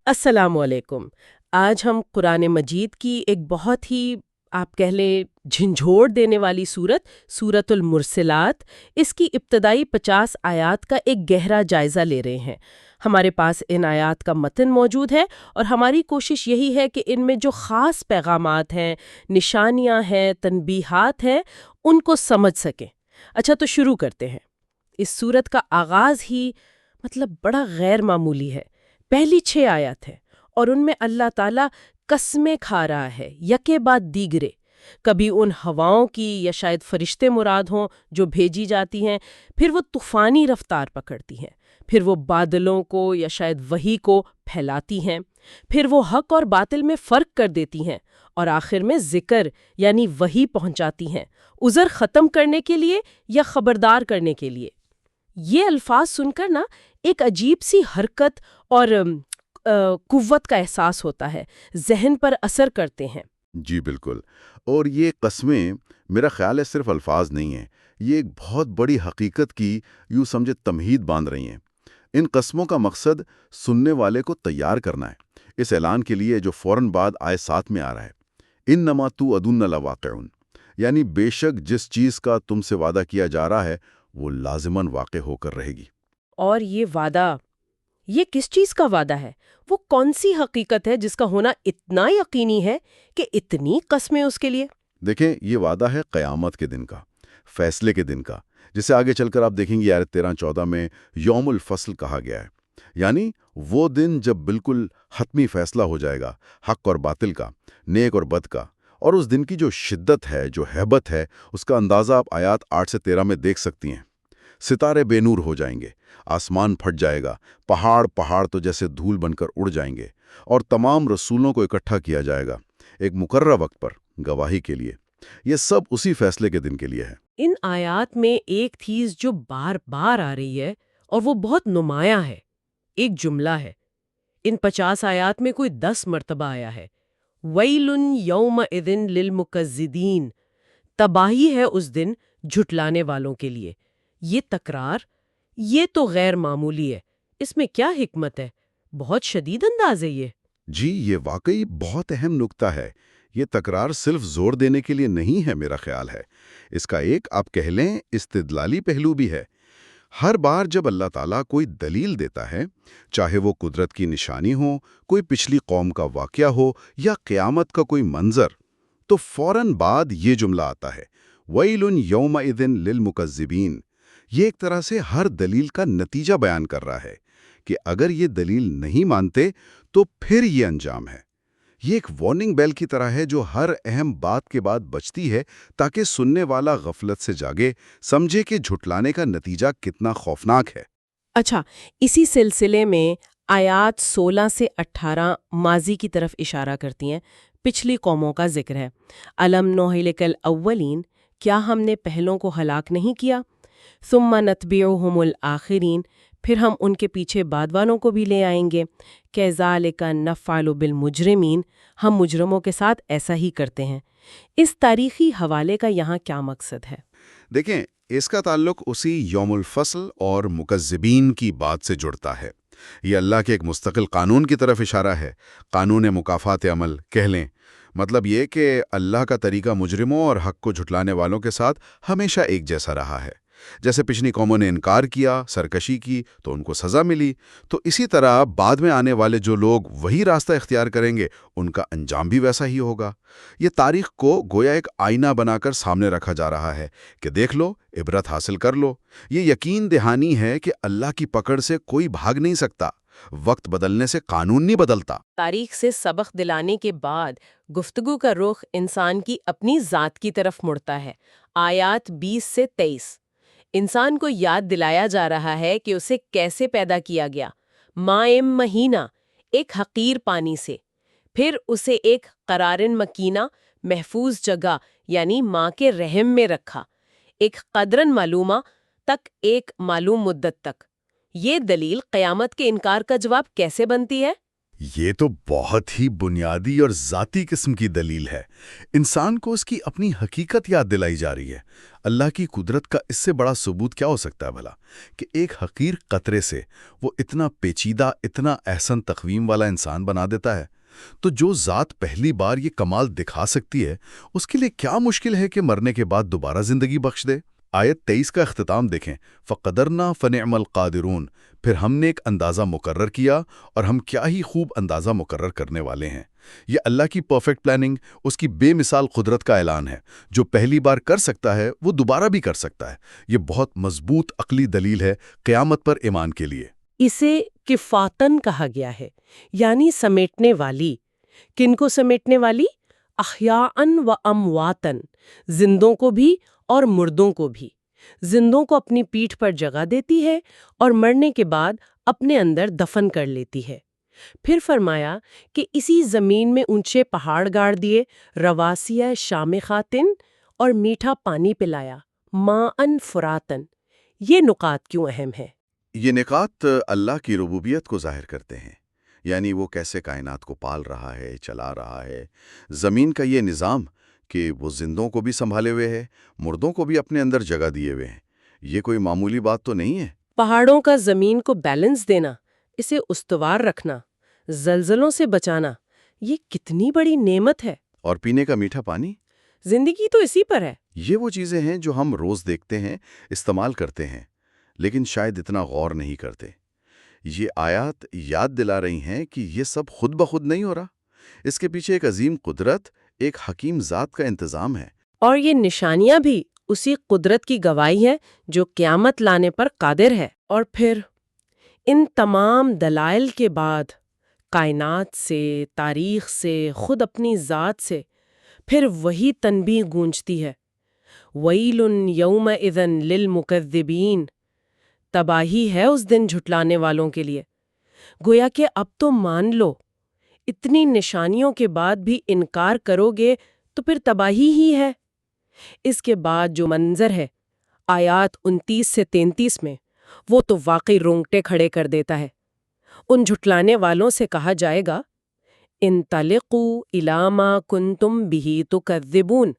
السلام علیکم۔ آج ہم قرآن مجید کی ایک بہت ہی آپ کہہ لیں جھنجھوڑ دینے والی سورۃ المرسلات، اس کی ابتدائی 50 آیات کا ایک گہرا جائزہ لے رہے ہیں۔ ہمارے پاس ان آیات کا متن موجود ہے اور ہماری کوشش یہی ہے کہ ان میں جو خاص پیغامات ہیں، نشانیاں ہیں، تنبیہات ہیں، ان کو سمجھ سکیں۔ اچھا، تو شروع کرتے ہیں۔ اس سورت کا آغاز ہی بڑا غیر معمولی ہے۔ پہلی 6 آیات ہیں اور ان میں اللہ تعالیٰ قسمیں کھا رہا ہے یکے بعد دیگرے۔ کبھی ان ہواؤں کی یا شاید فرشتے مراد ہوں جو بھیجی جاتی ہیں، پھر وہ طوفانی رفتار پکڑتی ہیں، پھر وہ بادلوں کو یا شاید وحی کو پھیلاتی ہیں، پھر وہ حق اور باطل میں فرق کر دیتی ہیں، اور آخر میں ذکر یعنی وحی پہنچاتی ہیں، عذر ختم کرنے کے لیے یا خبردار کرنے کے لیے۔ یہ الفاظ سن کر ایک عجیب سی حرکت اور قوت کا احساس ہوتا ہے، ذہن پر اثر کرتے ہیں۔ جی بالکل، اور یہ قسمیں میرا خیال ہے صرف الفاظ نہیں ہیں، یہ ایک بہت بڑی حقیقت کی یوں سمجھے تمہید باندھ رہی ہیں۔ ان قسموں کا مقصد سننے والے کو تیار کرنا ہے اس اعلان کے لیے جو فوراً بعد آیت 7 میں آ رہا ہے، انما توعدون لواقع، یعنی بے شک جس چیز کا تم سے وعدہ کیا جا رہا ہے وہ لازماً واقع ہو کر رہے گی۔ اور یہ وعدہ، یہ کس چیز کا وعدہ ہے؟ وہ کون سی حقیقت ہے جس کا ہونا اتنا یقینی ہے کہ اتنی قسمیں اس کے لیے؟ دیکھیں، یہ وعدہ ہے قیامت کے دن کا، فیصلے کے دن کا، جسے آگے چل کر آپ دیکھیں گے آیت 13-14 میں یوم الفصل کہا گیا ہے، یعنی وہ دن جب بالکل حتمی فیصلہ ہو جائے گا حق اور باطل کا، نیک اور بد کا۔ اور اس دن کی جو شدت ہے، جو ہیبت ہے، اس کا اندازہ آپ آیات 8 سے 13 میں دیکھ سکتی ہیں۔ ستارے بے نور ہو جائیں گے، آسمان پھٹ جائے گا، پہاڑ تو جیسے دھول بن کر اڑ جائیں گے، اور تمام رسولوں کو اکٹھا کیا جائے گا ایک مقررہ وقت پر گواہی کے لیے۔ یہ سب اسی فیصلے کے دن کے لیے ہے۔ ان آیات میں ایک چیز جو بار بار آ رہی ہے اور وہ بہت نمایاں ہے، ایک جملہ ہے۔ ان 50 آیات میں کوئی 10 مرتبہ آیا ہے، وَيْلٌ يَوْمَئِذٍ لِّلْمُكَذِّبِينَ، تباہی ہے اس دن جھٹلانے والوں کے لیے۔ یہ تکرار، یہ تو غیر معمولی ہے۔ اس میں کیا حکمت ہے؟ بہت شدید انداز ہے یہ۔ جی، یہ واقعی بہت اہم نکتہ ہے۔ یہ تکرار صرف زور دینے کے لیے نہیں ہے، میرا خیال ہے اس کا ایک آپ کہہ لیں استدلالی پہلو بھی ہے۔ ہر بار جب اللہ تعالیٰ کوئی دلیل دیتا ہے، چاہے وہ قدرت کی نشانی ہو، کوئی پچھلی قوم کا واقعہ ہو یا قیامت کا کوئی منظر، تو فوراً بعد یہ جملہ آتا ہے، وَيْلٌ يَوْمَئِذٍ لِّلْمُكَذِّبِينَ۔ یہ ایک طرح سے ہر دلیل کا نتیجہ بیان کر رہا ہے کہ اگر یہ دلیل نہیں مانتے تو پھر یہ انجام ہے۔ یہ ایک وارننگ بیل کی طرح ہے جو ہر اہم بات کے بعد بجتی ہے تاکہ سننے والا غفلت سے جاگے، سمجھے کہ جھٹلانے کا نتیجہ کتنا خوفناک ہے۔ اچھا، اسی سلسلے میں آیات 16 سے 18 ماضی کی طرف اشارہ کرتی ہیں، پچھلی قوموں کا ذکر ہے۔ الم نہلک الاولین، کیا ہم نے پہلوں کو ہلاک نہیں کیا؟ ثم نتبعہم الآخرین، پھر ہم ان کے پیچھے بعد والوں کو بھی لے آئیں گے۔ کذالک نفعل بالمجرمین، ہم مجرموں کے ساتھ ایسا ہی کرتے ہیں۔ اس تاریخی حوالے کا یہاں کیا مقصد ہے؟ دیکھیں، اس کا تعلق اسی یوم الفصل اور مکذبین کی بات سے جڑتا ہے۔ یہ اللہ کے ایک مستقل قانون کی طرف اشارہ ہے، قانون مکافات عمل کہہ لیں۔ مطلب یہ کہ اللہ کا طریقہ مجرموں اور حق کو جھٹلانے والوں کے ساتھ ہمیشہ ایک جیسا رہا ہے۔ جیسے پچھلی قوموں نے انکار کیا، سرکشی کی، تو ان کو سزا ملی، تو اسی طرح بعد میں آنے والے جو لوگ وہی راستہ اختیار کریں گے ان کا انجام بھی ویسا ہی ہوگا۔ یہ تاریخ کو گویا ایک آئینہ بنا کر سامنے رکھا جا رہا ہے کہ دیکھ لو، عبرت حاصل کر لو۔ یہ یقین دہانی ہے کہ اللہ کی پکڑ سے کوئی بھاگ نہیں سکتا، وقت بدلنے سے قانون نہیں بدلتا۔ تاریخ سے سبق دلانے کے بعد گفتگو کا رخ انسان کی اپنی ذات کی طرف مڑتا ہے۔ آیات 20 سے 23 انسان کو یاد دلایا جا رہا ہے کہ اسے کیسے پیدا کیا گیا، ماء مہینہ، ایک حقیر پانی سے، پھر اسے ایک قرار مکینہ، محفوظ جگہ یعنی ماں کے رحم میں رکھا، ایک قدرن معلومہ تک، ایک معلوم مدت تک۔ یہ دلیل قیامت کے انکار کا جواب کیسے بنتی ہے؟ یہ تو بہت ہی بنیادی اور ذاتی قسم کی دلیل ہے۔ انسان کو اس کی اپنی حقیقت یاد دلائی جا رہی ہے۔ اللہ کی قدرت کا اس سے بڑا ثبوت کیا ہو سکتا ہے بھلا، کہ ایک حقیر قطرے سے وہ اتنا پیچیدہ، اتنا احسن تقویم والا انسان بنا دیتا ہے۔ تو جو ذات پہلی بار یہ کمال دکھا سکتی ہے، اس کے لیے کیا مشکل ہے کہ مرنے کے بعد دوبارہ زندگی بخش دے؟ آیت 23 کا اختتام دیکھیں، فَقَدَرْنَا فَنِعْمَ الْقَادِرُونَ، پھر ہم نے ایک اندازہ مقرر کیا اور ہم کیا ہی خوب اندازہ مقرر کرنے والے ہیں۔ یہ اللہ کی پرفیکٹ پلاننگ، اس کی بے مثال قدرت کا اعلان ہے۔ جو پہلی بار کر سکتا ہے وہ دوبارہ بھی کر سکتا ہے۔ یہ بہت مضبوط عقلی دلیل ہے قیامت پر ایمان کے لیے۔ اسے کفاتن کہا گیا ہے، یعنی سمیٹنے والی۔ کن کو سمیٹنے والی؟ احیاءن و امواتن، زندوں کو بھی اور مردوں کو بھی۔ زندوں کو اپنی پیٹھ پر جگہ دیتی ہے اور مرنے کے بعد اپنے اندر دفن کر لیتی ہے۔ پھر فرمایا کہ اسی زمین میں اونچے پہاڑ گاڑ دیے، رواسیہ شامخاتن، اور میٹھا پانی پلایا، ماءن فراتن۔ یہ نکات کیوں اہم ہے؟ یہ نکات اللہ کی ربوبیت کو ظاہر کرتے ہیں، یعنی وہ کیسے کائنات کو پال رہا ہے، چلا رہا ہے۔ زمین کا یہ نظام کہ وہ زندوں کو بھی سنبھالے ہوئے ہے، مردوں کو بھی اپنے اندر جگہ دیے ہوئے ہیں، یہ کوئی معمولی بات تو نہیں ہے۔ پہاڑوں کا زمین کو بیلنس دینا، اسے استوار رکھنا، زلزلوں سے بچانا، یہ کتنی بڑی نعمت ہے۔ اور پینے کا میٹھا پانی، زندگی تو اسی پر ہے۔ یہ وہ چیزیں ہیں جو ہم روز دیکھتے ہیں، استعمال کرتے ہیں، لیکن شاید اتنا غور نہیں کرتے۔ یہ آیات یاد دلا رہی ہیں کہ یہ سب خود بخود نہیں ہو رہا، اس کے پیچھے ایک عظیم قدرت، ایک حکیم ذات کا انتظام ہے۔ اور یہ نشانیاں بھی اسی قدرت کی گواہی ہے جو قیامت لانے پر قادر ہے۔ اور پھر ان تمام دلائل کے بعد کائنات سے، تاریخ سے، خود اپنی ذات سے پھر وہی تنبیہ گونجتی ہے، وَيْلٌ يَوْمَئِذٍ لِّلْمُكَذِّبِينَ، تباہی ہے اس دن جھٹلانے والوں کے لیے۔ گویا کہ اب تو مان لو، اتنی نشانیوں کے بعد بھی انکار کرو گے تو پھر تباہی ہی ہے۔ اس کے بعد جو منظر ہے آیات 29 سے 33 میں، وہ تو واقعی رونگٹے کھڑے کر دیتا ہے۔ ان جھٹلانے والوں سے کہا جائے گا، انطلقوا الی ما کنتم بہ تکذبون،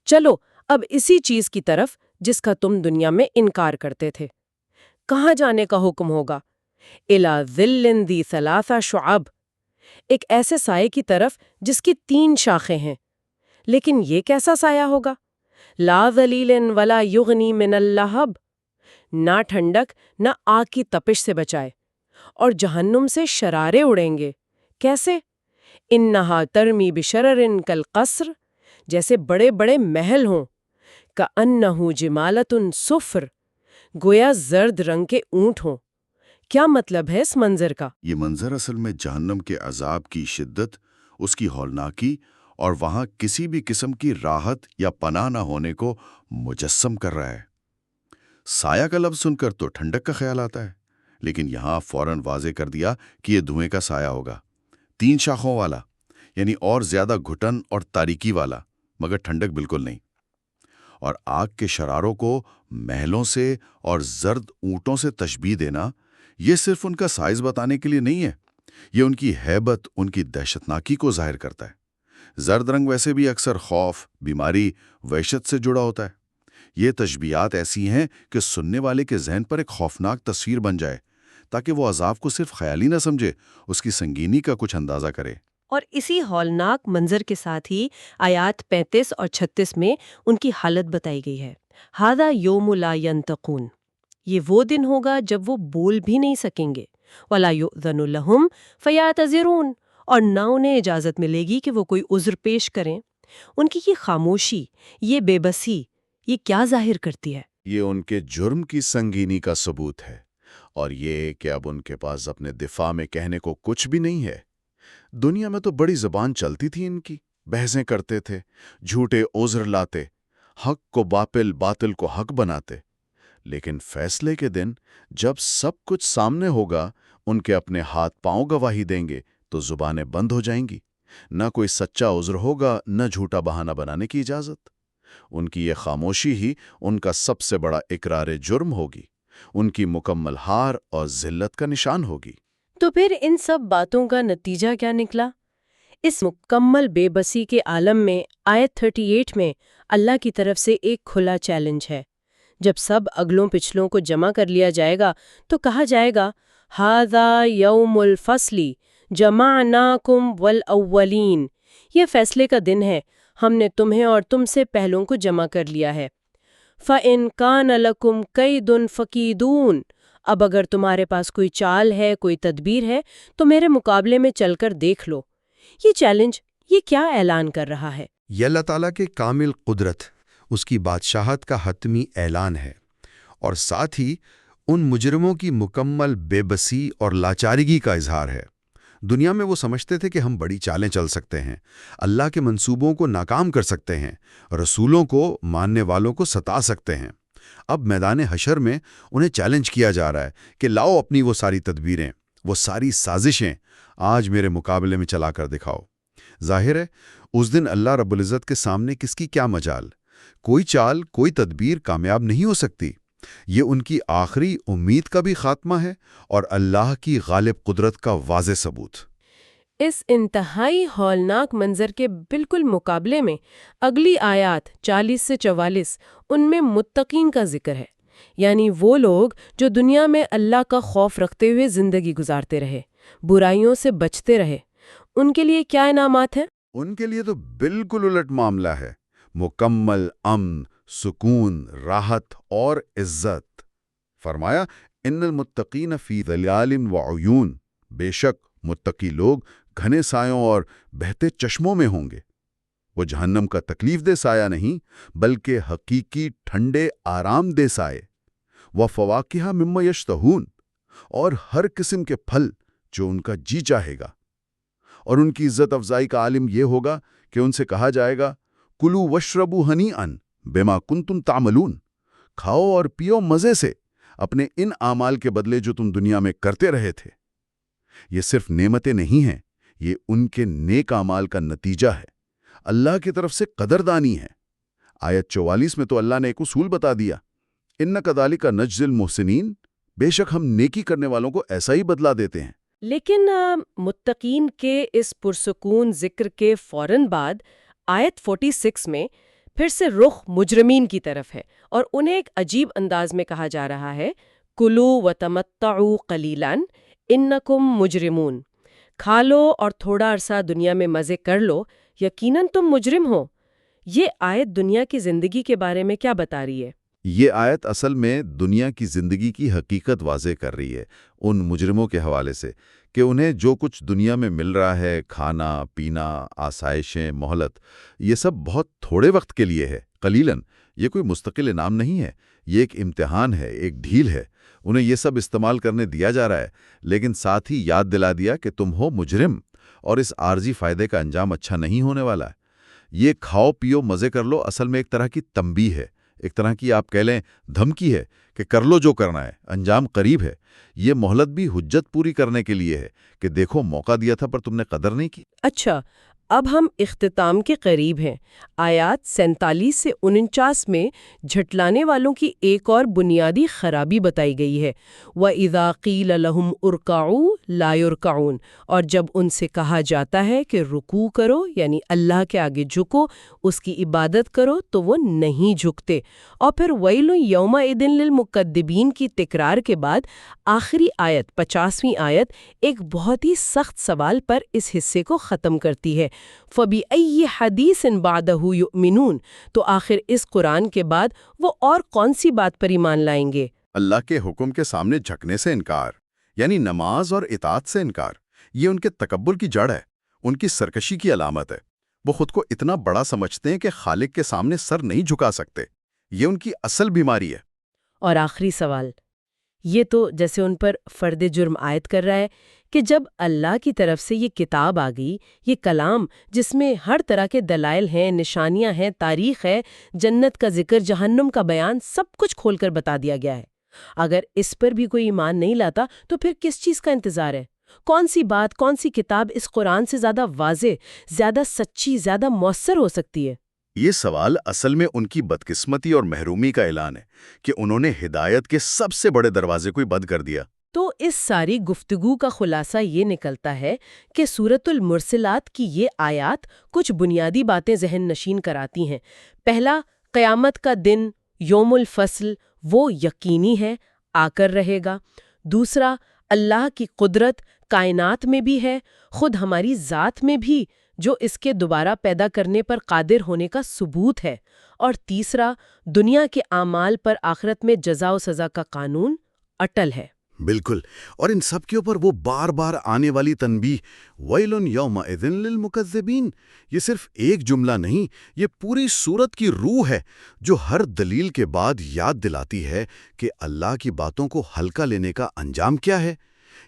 چلو اب اسی چیز کی طرف جس کا تم دنیا میں انکار کرتے تھے۔ کہاں جانے کا حکم ہوگا؟ الی ظل ذی ثلاث شعب، ایک ایسے سائے کی طرف جس کی 3 شاخیں ہیں۔ لیکن یہ کیسا سایہ ہوگا؟ لا ظلیل ولا یغنی من اللہب، نہ ٹھنڈک نہ آگ کی تپش سے بچائے، اور جہنم سے شرارے اڑیں گے۔ کیسے؟ انہا ترمی بشرر کالقصر، جیسے بڑے بڑے محل ہوں، کأنہ جمالۃ صفر، گویا زرد رنگ کے اونٹ ہوں۔ کیا مطلب ہے اس منظر کا؟ یہ منظر اصل میں جہنم کے عذاب کی شدت، اس کی ہولناکی اور وہاں کسی بھی قسم کی راحت یا پناہ نہ ہونے کو مجسم کر رہا ہے۔ سایہ کا لفظ سن کر تو ٹھنڈک کا خیال آتا ہے، لیکن یہاں فوراً واضح کر دیا کہ یہ دھوئیں کا سایہ ہوگا، 3 شاخوں والا، یعنی اور زیادہ گھٹن اور تاریکی والا، مگر ٹھنڈک بالکل نہیں۔ اور آگ کے شراروں کو محلوں سے اور زرد اونٹوں سے تشبیہ دینا، یہ صرف ان کا سائز بتانے کے لیے نہیں ہے، یہ ان کی ہیبت، ان کی دہشتناکی کو ظاہر کرتا ہے۔ زرد رنگ ویسے بھی اکثر خوف، بیماری، وحشت سے جڑا ہوتا ہے۔ یہ تشبیہات ایسی ہیں کہ سننے والے کے ذہن پر ایک خوفناک تصویر بن جائے، تاکہ وہ عذاب کو صرف خیالی نہ سمجھے، اس کی سنگینی کا کچھ اندازہ کرے۔ اور اسی ہولناک منظر کے ساتھ ہی آیات 35 اور 36 میں ان کی حالت بتائی گئی ہے۔ ھذا یوم لا ینطقون، یہ وہ دن ہوگا جب وہ بول بھی نہیں سکیں گے، ولا یؤذن لہم فیعتذرون، اور نہ انہیں اجازت ملے گی کہ وہ کوئی عذر پیش کریں۔ ان کی یہ خاموشی، یہ بے بسی، یہ کیا ظاہر کرتی ہے؟ یہ ان کے جرم کی سنگینی کا ثبوت ہے، اور یہ کہ اب ان کے پاس اپنے دفاع میں کہنے کو کچھ بھی نہیں ہے۔ دنیا میں تو بڑی زبان چلتی تھی ان کی، بحثیں کرتے تھے، جھوٹے عذر لاتے، حق کو باطل، باطل کو حق بناتے، لیکن فیصلے کے دن جب سب کچھ سامنے ہوگا، ان کے اپنے ہاتھ پاؤں گواہی دیں گے تو زبانیں بند ہو جائیں گی، نہ کوئی سچا عذر ہوگا، نہ جھوٹا بہانہ بنانے کی اجازت۔ ان کی یہ خاموشی ہی ان کا سب سے بڑا اقرار جرم ہوگی، ان کی مکمل ہار اور ذلت کا نشان ہوگی۔ تو پھر ان سب باتوں کا نتیجہ کیا نکلا؟ اس مکمل بے بسی کے عالم میں آیت 38 میں اللہ کی طرف سے ایک کھلا چیلنج ہے۔ جب سب اگلوں پچھلوں کو جمع کر لیا جائے گا تو کہا جائے گا ہَذَا یوم الفصل جمعناکم والاولین، یہ فیصلے کا دن ہے، ہم نے تمہیں اور تم سے پہلوں کو جمع کر لیا ہے۔ فَإِن كَانَ لَكُمْ كَيْدٌ فَكِیدُونِ، اب اگر تمہارے پاس کوئی چال ہے، کوئی تدبیر ہے تو میرے مقابلے میں چل کر دیکھ لو۔ یہ چیلنج، یہ کیا اعلان کر رہا ہے؟ یہ اللہ تعالیٰ کے کامل قدرت، اس کی بادشاہت کا حتمی اعلان ہے، اور ساتھ ہی ان مجرموں کی مکمل بے بسی اور لاچارگی کا اظہار ہے۔ دنیا میں وہ سمجھتے تھے کہ ہم بڑی چالیں چل سکتے ہیں، اللہ کے منصوبوں کو ناکام کر سکتے ہیں، رسولوں کو، ماننے والوں کو ستا سکتے ہیں۔ اب میدان حشر میں انہیں چیلنج کیا جا رہا ہے کہ لاؤ اپنی وہ ساری تدبیریں، وہ ساری سازشیں آج میرے مقابلے میں چلا کر دکھاؤ۔ ظاہر ہے اس دن اللہ رب العزت کے سامنے کس کی کیا مجال؟ کوئی چال، کوئی تدبیر کامیاب نہیں ہو سکتی۔ یہ ان کی آخری امید کا بھی خاتمہ ہے اور اللہ کی غالب قدرت کا واضح ثبوت۔ اس انتہائی ہولناک منظر کے بالکل مقابلے میں اگلی آیات 40 سے 44 ان میں متقین کا ذکر ہے، یعنی وہ لوگ جو دنیا میں اللہ کا خوف رکھتے ہوئے زندگی گزارتے رہے، برائیوں سے بچتے رہے۔ ان کے لیے کیا انعامات ہیں؟ ان کے لیے تو بالکل الٹ معاملہ ہے، مکمل امن، سکون، راحت اور عزت۔ فرمایا ان المتقین فی ظلال وعیون، بے شک متقی لوگ گھنے سایوں اور بہتے چشموں میں ہوں گے۔ وہ جہنم کا تکلیف دہ سایہ نہیں بلکہ حقیقی ٹھنڈے آرام دہ سائے۔ وفواکہ مما یشتہون، اور ہر قسم کے پھل جو ان کا جی چاہے گا۔ اور ان کی عزت افزائی کا عالم یہ ہوگا کہ ان سے کہا جائے گا کلوا واشربوا ہنیئا بما کنتم تعملون، کھاؤ اور پیو مزے سے اپنے ان اعمال کے بدلے جو تم دنیا میں کرتے رہے تھے۔ یہ صرف نعمتیں نہیں ہیں، یہ ان کے نیک اعمال کا نتیجہ ہے، اللہ کی طرف سے قدردانی ہے۔ آیت 44 میں تو اللہ نے ایک اصول بتا دیا، ان کذالک نجزی المحسنین، بے شک ہم نیکی کرنے والوں کو ایسا ہی بدلہ دیتے ہیں۔ لیکن متقین کے اس پرسکون ذکر کے فوراً بعد آیت 46 میں پھر سے رخ مجرمین کی طرف ہے، اور انہیں ایک عجیب انداز میں کہا جا رہا ہے کلوا وتمتعوا قلیلا انکم مجرمون، کھا لو اور تھوڑا عرصہ دنیا میں مزے کر لو، یقیناً تم مجرم ہو۔ یہ آیت دنیا کی زندگی کے بارے میں کیا بتا رہی ہے؟ یہ آیت اصل میں دنیا کی زندگی کی حقیقت واضح کر رہی ہے ان مجرموں کے حوالے سے، کہ انہیں جو کچھ دنیا میں مل رہا ہے، کھانا پینا، آسائشیں، مہلت، یہ سب بہت تھوڑے وقت کے لیے ہے، قلیلاً۔ یہ کوئی مستقل انعام نہیں ہے، یہ ایک امتحان ہے، ایک ڈھیل ہے۔ انہیں یہ سب استعمال کرنے دیا جا رہا ہے، لیکن ساتھ ہی یاد دلا دیا کہ تم ہو مجرم اور اس عارضی فائدے کا انجام اچھا نہیں ہونے والا ہے۔ یہ کھاؤ پیو مزے کر لو اصل میں ایک طرح کی تنبیہ ہے، ایک طرح کی آپ کہہ لیں دھمکی ہے کہ کر لو جو کرنا ہے، انجام قریب ہے۔ یہ مہلت بھی حجت پوری کرنے کے لیے ہے کہ دیکھو موقع دیا تھا پر تم نے قدر نہیں کی۔ اچھا، اب ہم اختتام کے قریب ہیں۔ آیات 47 سے 49 میں جھٹلانے والوں کی ایک اور بنیادی خرابی بتائی گئی ہے۔ وَإِذَا قِيلَ لَهُمْ ارْكَعُوا لَا يَرْكَعُونَ، اور جب ان سے کہا جاتا ہے کہ رکوع کرو، یعنی اللہ کے آگے جھکو، اس کی عبادت کرو، تو وہ نہیں جھکتے۔ اور پھر وَيْلٌ يَوْمَئِذٍ لِّلْمُكَذِّبِينَ کی تکرار کے بعد آخری آیت 50ویں آیت ایک بہت ہی سخت سوال پر اس حصے کو ختم کرتی ہے۔ فَبِأَيِّ حَدِيثٍ بَعْدَهُ يُؤْمِنُونَ، تو آخر اس قرآن کے بعد وہ اور کون سی بات پر ایمان لائیں گے؟ اللہ کے حکم کے سامنے جھکنے سے انکار، یعنی نماز اور اطاعت سے انکار۔ یہ ان کے تکبر کی جڑ ہے، ان کی سرکشی کی علامت ہے۔ وہ خود کو اتنا بڑا سمجھتے ہیں کہ خالق کے سامنے سر نہیں جھکا سکتے۔ یہ ان کی اصل بیماری ہے۔ اور آخری سوال، یہ تو جیسے ان پر فرد جرم عائد کر رہا ہے کہ جب اللہ کی طرف سے یہ کتاب آ گئی، یہ کلام جس میں ہر طرح کے دلائل ہیں، نشانیاں ہیں، تاریخ ہے، جنت کا ذکر، جہنم کا بیان، سب کچھ کھول کر بتا دیا گیا ہے، اگر اس پر بھی کوئی ایمان نہیں لاتا تو پھر کس چیز کا انتظار ہے؟ کون سی بات، کون سی کتاب اس قرآن سے زیادہ واضح، زیادہ سچی، زیادہ مؤثر ہو سکتی ہے؟ یہ سوال اصل میں ان کی بدقسمتی اور محرومی کا اعلان ہے کہ انہوں نے ہدایت کے سب سے بڑے دروازے کو ہی بند کر دیا۔ تو اس ساری گفتگو کا خلاصہ یہ نکلتا ہے کہ سورۃ المرسلات کی یہ آیات کچھ بنیادی باتیں ذہن نشین کراتی ہیں۔ پہلا، قیامت کا دن، یوم الفصل، وہ یقینی ہے، آ کر رہے گا۔ دوسرا، اللہ کی قدرت کائنات میں بھی ہے، خود ہماری ذات میں بھی، جو اس کے دوبارہ پیدا کرنے پر قادر ہونے کا ثبوت ہے۔ اور تیسرا، دنیا کے اعمال پر آخرت میں جزا و سزا کا قانون اٹل ہے۔ بالکل، اور ان سب کے اوپر وہ بار بار آنے والی تنبیہ وَيْلٌ يَوْمَئِذٍ لِّلْمُكَذِّبِينَ، یہ صرف ایک جملہ نہیں، یہ پوری سورت کی روح ہے، جو ہر دلیل کے بعد یاد دلاتی ہے کہ اللہ کی باتوں کو ہلکا لینے کا انجام کیا ہے۔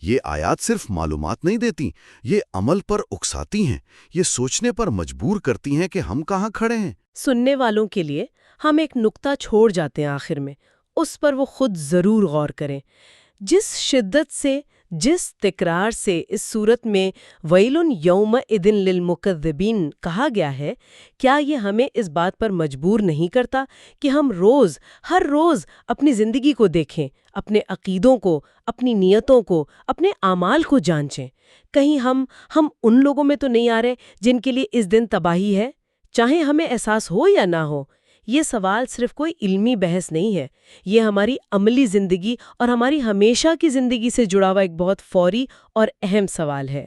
یہ آیات صرف معلومات نہیں دیتی، یہ عمل پر اکساتی ہیں، یہ سوچنے پر مجبور کرتی ہیں کہ ہم کہاں کھڑے ہیں۔ سننے والوں کے لیے ہم ایک نقطہ چھوڑ جاتے ہیں آخر میں، اس پر وہ خود ضرور غور کریں۔ جس شدت سے، جس تکرار سے اس صورت میں وَيْلٌ يَوْمَئِذٍ لِّلْمُكَذِّبِينَ کہا گیا ہے، کیا یہ ہمیں اس بات پر مجبور نہیں کرتا کہ ہم ہر روز اپنی زندگی کو دیکھیں، اپنے عقیدوں کو، اپنی نیتوں کو، اپنے اعمال کو جانچیں؟ کہیں ہم ان لوگوں میں تو نہیں آ رہے جن کے لیے اس دن تباہی ہے، چاہے ہمیں احساس ہو یا نہ ہو؟ یہ سوال صرف کوئی علمی بحث نہیں ہے، یہ ہماری عملی زندگی اور ہماری ہمیشہ کی زندگی سے جڑا ہوا ایک بہت فوری اور اہم سوال ہے۔